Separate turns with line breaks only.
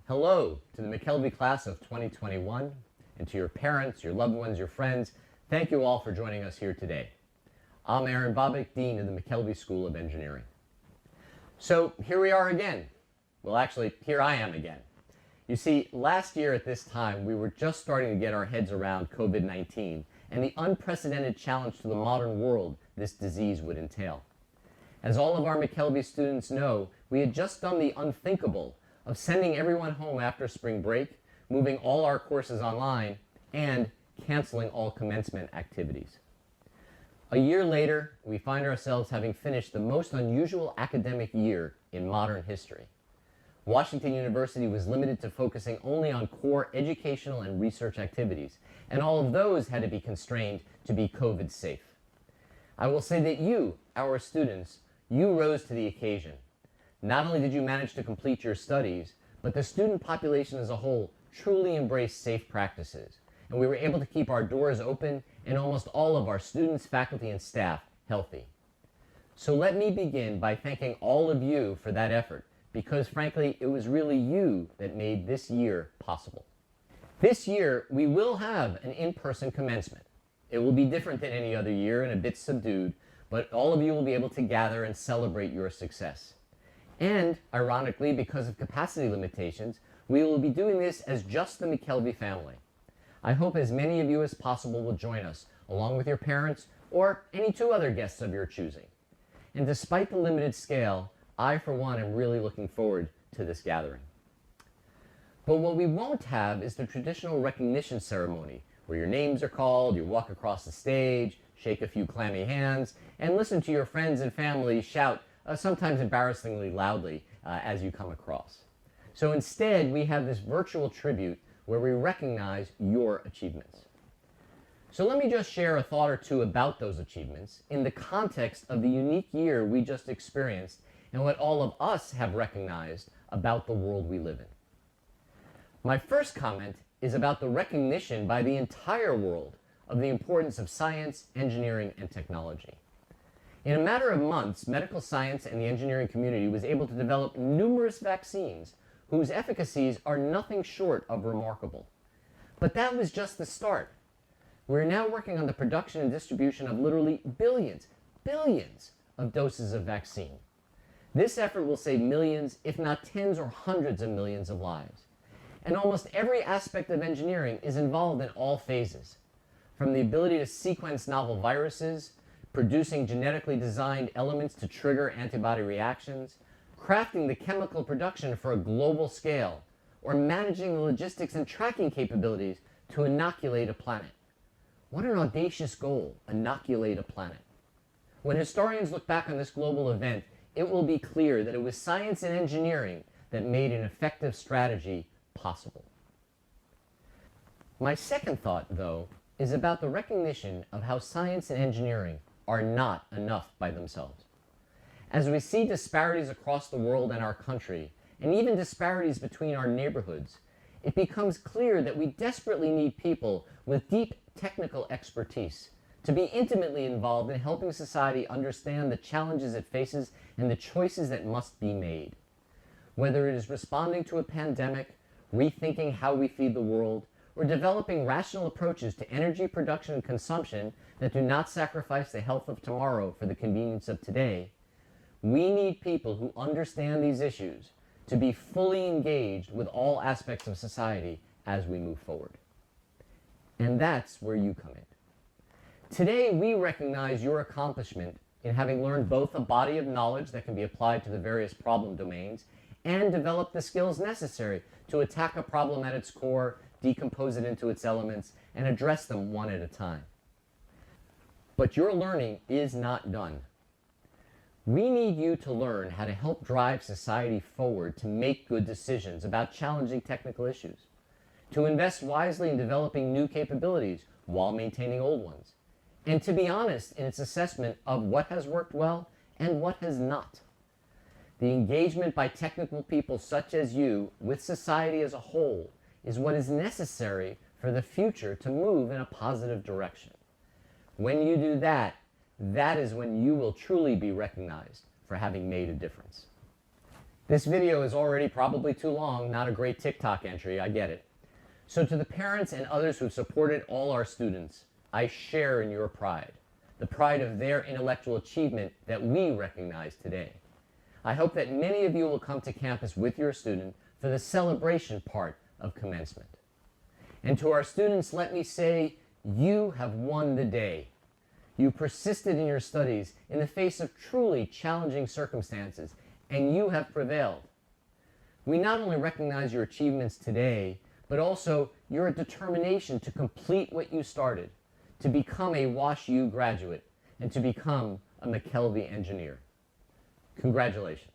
Hello to the McKelvey class of 2021, and to your parents, your loved ones, your friends, thank you all for joining us here today. I'm Bobick, Dean of the McKelvey School of Engineering. So here we are again. Well, actually, here I am again. You see, last year at this time, we were just starting to get our heads around COVID-19 and the unprecedented challenge to the modern world this disease would entail. As all of our McKelvey students know, we had just done the unthinkable of sending everyone home after spring break, moving all our courses online, and canceling all commencement activities. A year later, we find ourselves having finished the most unusual academic year in modern history. Washington University was limited to focusing only on core educational and research activities, and all of those had to be constrained to be COVID safe. I will say that you, our students, you rose to the occasion. Not only did you manage to complete your studies, but the student population as a whole truly embraced safe practices, and we were able to keep our doors open and almost all of our students, faculty, and staff healthy. So let me begin by thanking all of you for that effort, because frankly, it was really you that made this year possible. This year, we will have an in-person commencement. It will be different than any other year and a bit subdued, but all of you will be able to gather and celebrate your success. And, ironically, because of capacity limitations, we will be doing this as just the McKelvey family. I hope as many of you as possible will join us, along with your parents or any two other guests of your choosing. And despite the limited scale, I, for one, am really looking forward to this gathering. But what we won't have is the traditional recognition ceremony, where your names are called, you walk across the stage, shake a few clammy hands, and listen to your friends and family shout, sometimes embarrassingly loudly, as you come across. So instead, we have this virtual tribute where we recognize your achievements. So let me just share a thought or two about those achievements in the context of the unique year we just experienced and what all of us have recognized about the world we live in. My first comment is about the recognition by the entire world of the importance of science, engineering, and technology. In a matter of months, medical science and the engineering community was able to develop numerous vaccines whose efficacies are nothing short of remarkable. But that was just the start. We're now working on the production and distribution of literally billions of doses of vaccine. This effort will save millions, if not tens or hundreds of millions of lives. And almost every aspect of engineering is involved in all phases, from the ability to sequence novel viruses, producing genetically designed elements to trigger antibody reactions, crafting the chemical production for a global scale, or managing the logistics and tracking capabilities to inoculate a planet. What an audacious goal, inoculate a planet. When historians look back on this global event, it will be clear that it was science and engineering that made an effective strategy possible. My second thought, though, is about the recognition of how science and engineering are not enough by themselves. As we see disparities across the world and our country, and even disparities between our neighborhoods, it becomes clear that we desperately need people with deep technical expertise to be intimately involved in helping society understand the challenges it faces and the choices that must be made. Whether it is responding to a pandemic, rethinking how we feed the world, or developing rational approaches to energy production and consumption that do not sacrifice the health of tomorrow for the convenience of today, we need people who understand these issues to be fully engaged with all aspects of society as we move forward. And that's where you come in. Today, we recognize your accomplishment in having learned both a body of knowledge that can be applied to the various problem domains and develop the skills necessary to attack a problem at its core, decompose it into its elements, and address them one at a time. But your learning is not done. We need you to learn how to help drive society forward to make good decisions about challenging technical issues, to invest wisely in developing new capabilities while maintaining old ones, and to be honest in its assessment of what has worked well and what has not. The engagement by technical people such as you with society as a whole is what is necessary for the future to move in a positive direction. When you do that, that is when you will truly be recognized for having made a difference. This video is already probably too long, not a great TikTok entry, I get it. So to the parents and others who've supported all our students, I share in your pride, the pride of their intellectual achievement that we recognize today. I hope that many of you will come to campus with your student for the celebration part of commencement. And to our students, let me say, you have won the day. You persisted in your studies in the face of truly challenging circumstances, and you have prevailed. We not only recognize your achievements today, but also your determination to complete what you started, to become a WashU graduate, and to become a McKelvey engineer. Congratulations.